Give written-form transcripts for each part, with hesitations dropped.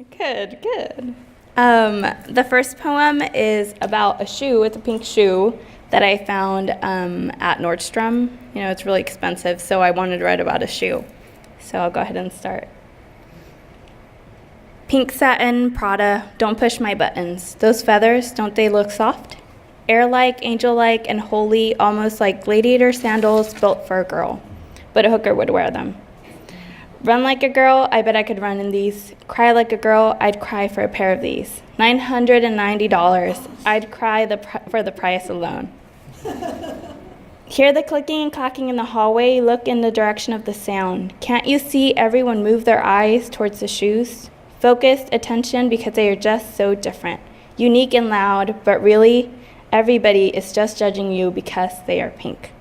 Good. The first poem is about a shoe. It's a pink shoe that I found at Nordstrom. You know, it's really expensive, so I wanted to write about a shoe. So I'll go ahead and start. Pink satin, Prada, don't push my buttons. Those feathers, don't they look soft? Air-like, angel-like, and holy, almost like gladiator sandals built for a girl. But a hooker would wear them. Run like a girl, I bet I could run in these. Cry like a girl, I'd cry for a pair of these. $990, I'd cry for the price alone. Hear the clicking and clacking in the hallway, look in the direction of the sound. Can't you see everyone move their eyes towards the shoes? Focused attention because they are just so different. Unique and loud, but really, everybody is just judging you because they are pink.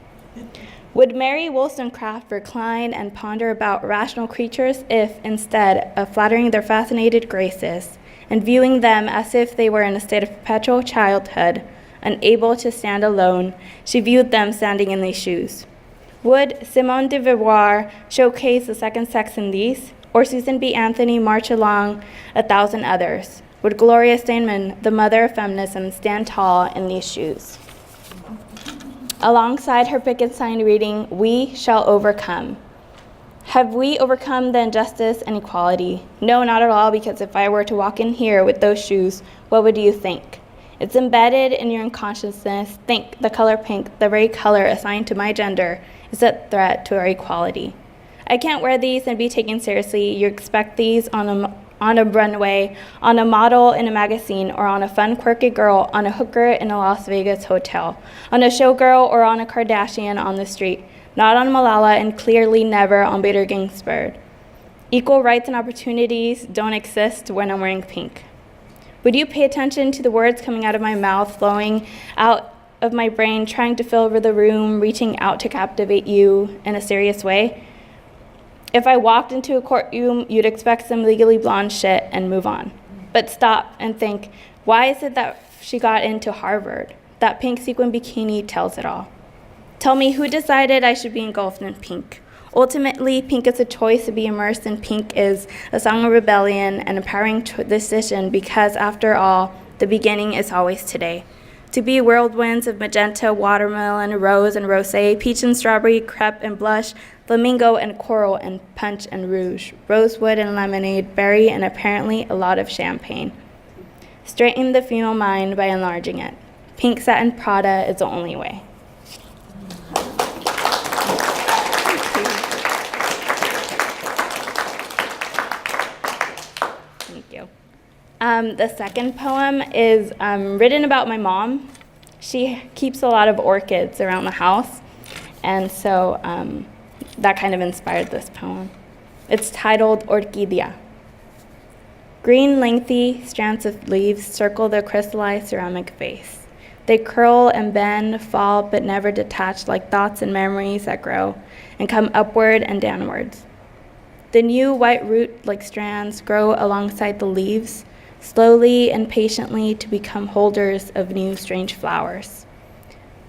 Would Mary Wollstonecraft recline and ponder about rational creatures if, instead of flattering their fascinated graces and viewing them as if they were in a state of perpetual childhood, unable to stand alone, she viewed them standing in these shoes? Would Simone de Beauvoir showcase the second sex in these, or Susan B. Anthony march along 1,000 others? Would Gloria Steinem, the mother of feminism, stand tall in these shoes? Alongside her picket sign reading, "We shall overcome." Have we overcome the injustice and equality? No, not at all, because if I were to walk in here with those shoes, what would you think? It's embedded in your unconsciousness. Think the color pink, the very color assigned to my gender, is a threat to our equality. I can't wear these and be taken seriously. You expect these on a runway, on a model in a magazine, or on a fun, quirky girl, on a hooker in a Las Vegas hotel, on a showgirl, or on a Kardashian on the street, not on Malala, and clearly never on Bader Ginsburg. Equal rights and opportunities don't exist when I'm wearing pink. Would you pay attention to the words coming out of my mouth, flowing out of my brain, trying to fill over the room, reaching out to captivate you in a serious way? If I walked into a courtroom, you'd expect some legally blonde shit and move on. But stop and think, why is it that she got into Harvard? That pink sequin bikini tells it all. Tell me, who decided I should be engulfed in pink? Ultimately, pink is a choice. To be immersed in pink is a song of rebellion, an empowering decision, because after all, the beginning is always today. To be whirlwinds of magenta, watermelon, rose and rosé, peach and strawberry, crepe and blush, flamingo and coral and punch and rouge, rosewood and lemonade, berry and apparently a lot of champagne. Straighten the female mind by enlarging it. Pink satin Prada is the only way. Thank you. The second poem is written about my mom. She keeps a lot of orchids around the house, and so that kind of inspired this poem. It's titled Orquídea. Green, lengthy strands of leaves circle the crystallized ceramic vase. They curl and bend, fall, but never detach, like thoughts and memories that grow and come upward and downwards. The new white root, like strands, grow alongside the leaves, slowly and patiently to become holders of new strange flowers.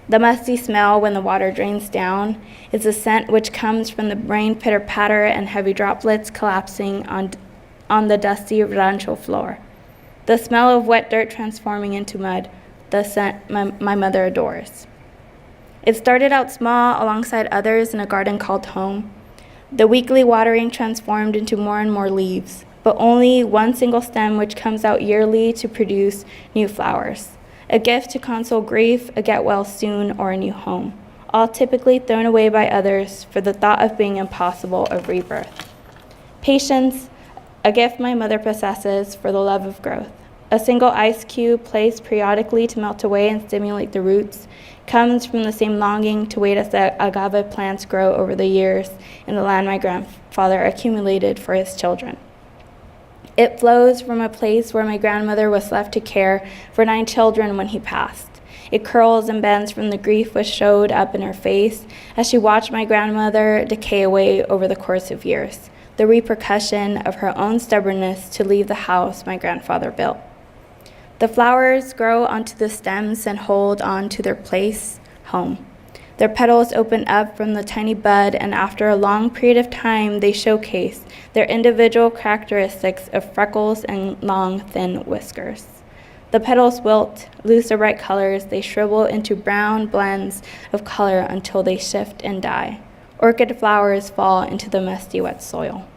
The musty smell when the water drains down is a scent which comes from the rain pitter-patter and heavy droplets collapsing on the dusty rancho floor. The smell of wet dirt transforming into mud, the scent my mother adores. It started out small alongside others in a garden called home. The weekly watering transformed into more and more leaves, but only one single stem which comes out yearly to produce new flowers. A gift to console grief, a get well soon, or a new home, all typically thrown away by others for the thought of being impossible of rebirth. Patience, a gift my mother possesses for the love of growth. A single ice cube placed periodically to melt away and stimulate the roots comes from the same longing to wait as the agave plants grow over the years in the land my grandfather accumulated for his children. It flows from a place where my grandmother was left to care for 9 children when he passed. It curls and bends from the grief which showed up in her face as she watched my grandmother decay away over the course of years, the repercussion of her own stubbornness to leave the house my grandfather built. The flowers grow onto the stems and hold on to their place, home. Their petals open up from the tiny bud, and after a long period of time, they showcase their individual characteristics of freckles and long, thin whiskers. The petals wilt, lose their bright colors, they shrivel into brown blends of color until they shift and die. Orchid flowers fall into the musty, wet soil.